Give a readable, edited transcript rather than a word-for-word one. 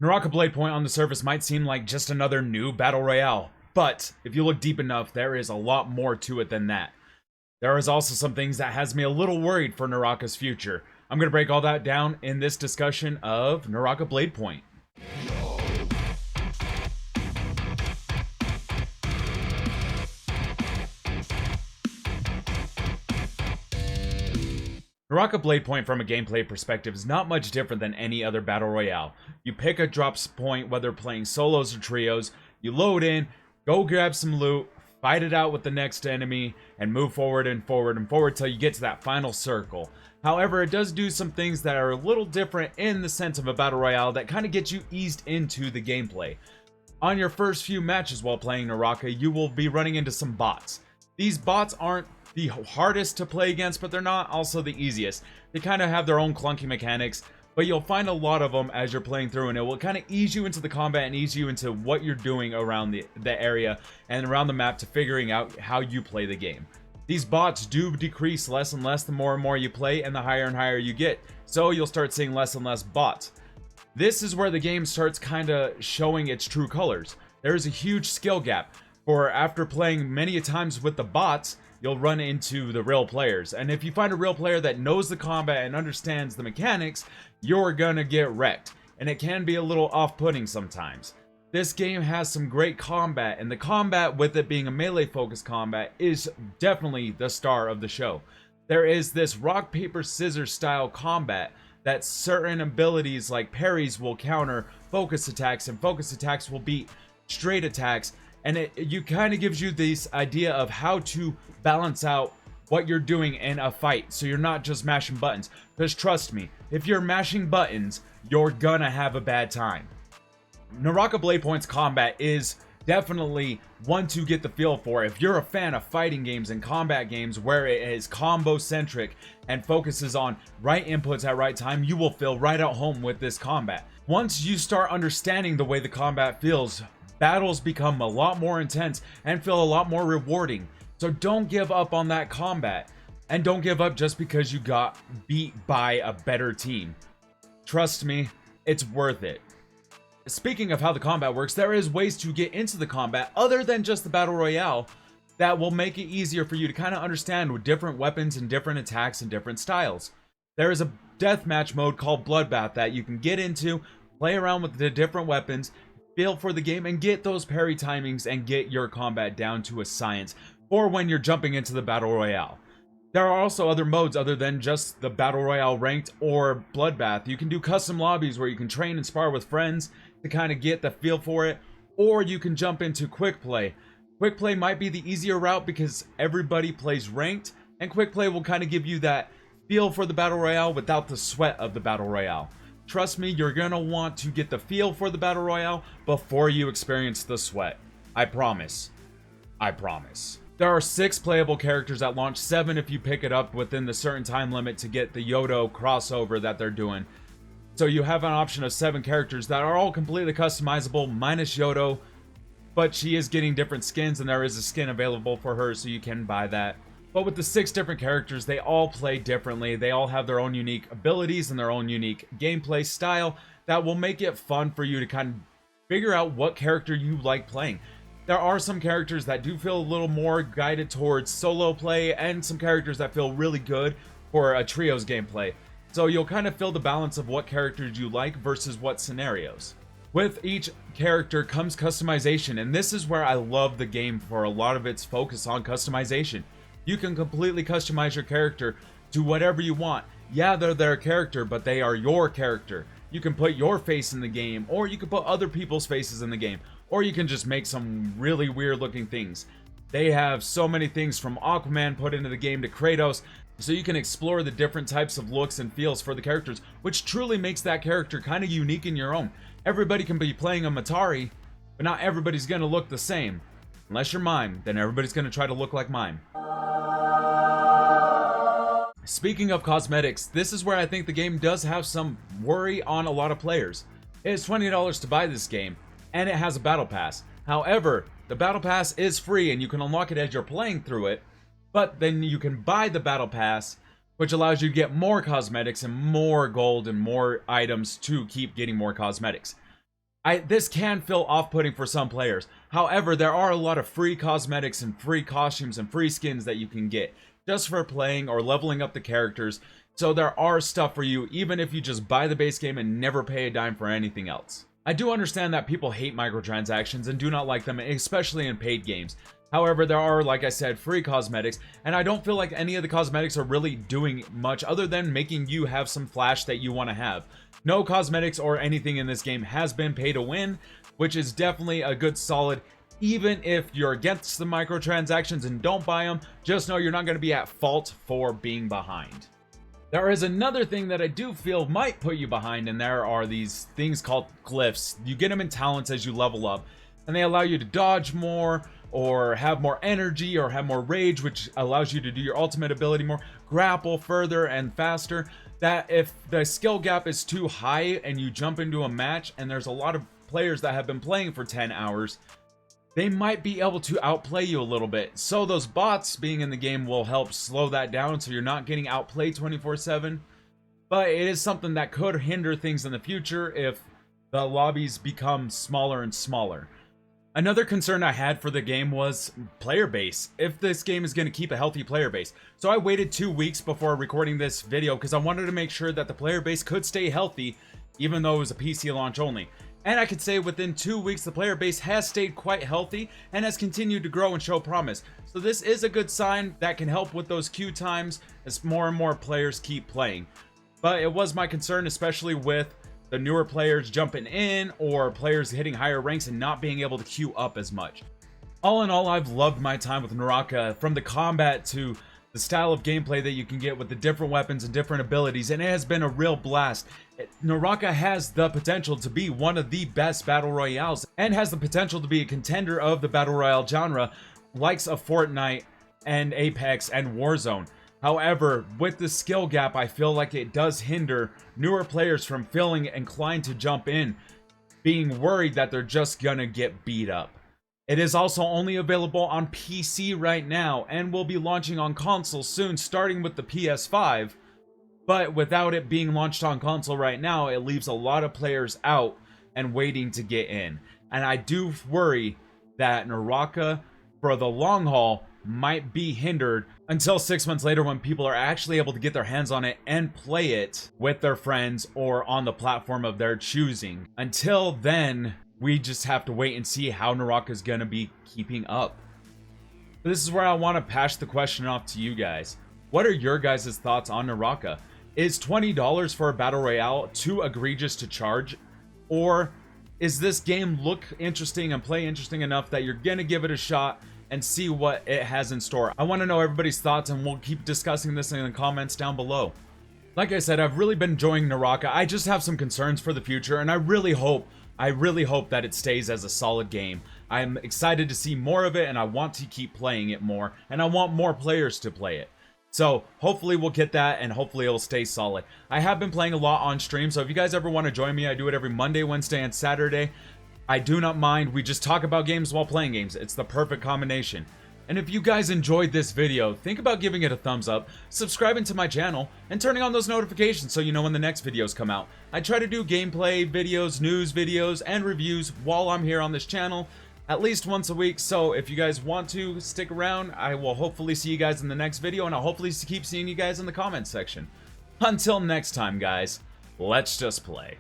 NARAKA BLADEPOINT on the surface might seem like just another new battle royale, but if you look deep enough, there is a lot more to it than that. There is also some things that has me a little worried for NARAKA's future. I'm going to break all that down in this discussion of NARAKA BLADEPOINT. NARAKA BLADEPOINT from a gameplay perspective is not much different than any other battle royale. You pick a drop point, whether playing solos or trios, you load in, go grab some loot, fight it out with the next enemy, and move forward and forward and forward till you get to that final circle. However, it does do some things that are a little different in the sense of a battle royale that kind of get you eased into the gameplay. On your first few matches while playing NARAKA, you will be running into some bots. These bots aren't the hardest to play against, but they're not also the easiest. They kind of have their own clunky mechanics, but you'll find a lot of them as you're playing through, and it will kind of ease you into the combat and ease you into what you're doing around the area and around the map to figuring out how you play the game. These bots do decrease less and less the more and more you play, and the higher and higher you get, so you'll start seeing less and less bots. This is where the game starts kind of showing its true colors. There is a huge skill gap, for after playing many a times with the bots, you'll run into the real players. And if you find a real player that knows the combat and understands the mechanics, you're gonna get wrecked. And it can be a little off-putting sometimes. This game has some great combat, and the combat, with it being a melee-focused combat, is definitely the star of the show. There is this rock, paper, scissors style combat that certain abilities like parries will counter focus attacks, and focus attacks will beat straight attacks. And it kind of gives you this idea of how to balance out what you're doing in a fight, so you're not just mashing buttons. Because trust me, if you're mashing buttons, you're gonna have a bad time. NARAKA BLADEPOINT's combat is definitely one to get the feel for. If you're a fan of fighting games and combat games where it is combo centric and focuses on right inputs at right time, you will feel right at home with this combat. Once you start understanding the way the combat feels, battles become a lot more intense and feel a lot more rewarding. So don't give up on that combat, and don't give up just because you got beat by a better team. Trust me, it's worth it. Speaking of how the combat works, there is ways to get into the combat other than just the battle royale that will make it easier for you to kind of understand with different weapons and different attacks and different styles. There is a deathmatch mode called Bloodbath that you can get into, play around with the different weapons, feel for the game, and get those parry timings and get your combat down to a science for when you're jumping into the battle royale. There are also other modes other than just the battle royale ranked or Bloodbath. You can do custom lobbies where you can train and spar with friends to kind of get the feel for it, or you can jump into quick play. Quick play might be the easier route because everybody plays ranked, and quick play will kind of give you that feel for the battle royale without the sweat of the battle royale. Trust me, you're gonna want to get the feel for the battle royale before you experience the sweat. I promise. I promise. There are 6 playable characters at launch, 7 if you pick it up within the certain time limit to get the Yodo crossover that they're doing. So you have an option of 7 characters that are all completely customizable, minus Yodo, but she is getting different skins, and there is a skin available for her, so you can buy that. But with the 6 different characters, they all play differently. They all have their own unique abilities and their own unique gameplay style that will make it fun for you to kind of figure out what character you like playing. There are some characters that do feel a little more guided towards solo play, and some characters that feel really good for a trios gameplay. So you'll kind of feel the balance of what characters you like versus what scenarios. With each character comes customization, and this is where I love the game for a lot of its focus on customization. You can completely customize your character to whatever you want. Yeah, they're their character, but they are your character. You can put your face in the game, or you can put other people's faces in the game, or you can just make some really weird looking things. They have so many things from Aquaman put into the game to Kratos, so you can explore the different types of looks and feels for the characters, which truly makes that character kind of unique in your own. Everybody can be playing a Matari, but not everybody's going to look the same. Unless you're Mime, then everybody's going to try to look like Mime. Speaking of cosmetics, this is where I think the game does have some worry on a lot of players. It is $20 to buy this game, and it has a battle pass. However, the battle pass is free and you can unlock it as you're playing through it, but then you can buy the battle pass, which allows you to get more cosmetics and more gold and more items to keep getting more cosmetics. This can feel off-putting for some players. However, there are a lot of free cosmetics and free costumes and free skins that you can get just for playing or leveling up the characters. So there are stuff for you even if you just buy the base game and never pay a dime for anything else. I do understand that people hate microtransactions and do not like them, especially in paid games. However, there are, like I said, free cosmetics, and I don't feel like any of the cosmetics are really doing much other than making you have some flash that you want to have. No cosmetics or anything in this game has been pay to win, which is definitely a good solid. Even if you're against the microtransactions and don't buy them, just know you're not going to be at fault for being behind. There is another thing that I do feel might put you behind, and there are these things called glyphs. You get them in talents as you level up, and they allow you to dodge more, or have more energy, or have more rage, which allows you to do your ultimate ability more, grapple further and faster. That if the skill gap is too high and you jump into a match, and there's a lot of players that have been playing for 10 hours, they might be able to outplay you a little bit. So those bots being in the game will help slow that down so you're not getting outplayed 24/7. But it is something that could hinder things in the future if the lobbies become smaller and smaller. Another concern I had for the game was player base. If this game is going to keep a healthy player base. So I waited 2 weeks before recording this video because I wanted to make sure that the player base could stay healthy even though it was a PC launch only. And I could say within 2 weeks the player base has stayed quite healthy and has continued to grow and show promise. So this is a good sign that can help with those queue times as more and more players keep playing. But it was my concern, especially with the newer players jumping in or players hitting higher ranks and not being able to queue up as much. All in all, I've loved my time with NARAKA, from the combat to the style of gameplay that you can get with the different weapons and different abilities, and it has been a real blast. NARAKA has the potential to be one of the best battle royales and has the potential to be a contender of the battle royale genre, likes of Fortnite and Apex and Warzone. However, with the skill gap, I feel like it does hinder newer players from feeling inclined to jump in, being worried that they're just gonna get beat up. It is also only available on PC right now and will be launching on console soon, starting with the PS5. But without it being launched on console right now, it leaves a lot of players out and waiting to get in. And I do worry that NARAKA, for the long haul, might be hindered until 6 months later when people are actually able to get their hands on it and play it with their friends or on the platform of their choosing. Until then, we just have to wait and see how NARAKA is going to be keeping up. This is where I want to pass the question off to you guys. What are your guys' thoughts on NARAKA? Is $20 for a battle royale too egregious to charge? Or is this game look interesting and play interesting enough that you're going to give it a shot and see what it has in store? I want to know everybody's thoughts, and we'll keep discussing this in the comments down below. Like I said, I've really been enjoying NARAKA. I just have some concerns for the future, and I really hope that it stays as a solid game. I'm excited to see more of it, and I want to keep playing it more, and I want more players to play it. So hopefully we'll get that, and hopefully it'll stay solid. I have been playing a lot on stream, so if you guys ever want to join me, I do it every Monday, Wednesday, and Saturday. I do not mind. We just talk about games while playing games. It's the perfect combination. And if you guys enjoyed this video, think about giving it a thumbs up, subscribing to my channel, and turning on those notifications so you know when the next videos come out. I try to do gameplay videos, news videos, and reviews while I'm here on this channel at least once a week. So if you guys want to stick around, I will hopefully see you guys in the next video, and I'll hopefully keep seeing you guys in the comments section. Until next time, guys, let's just play.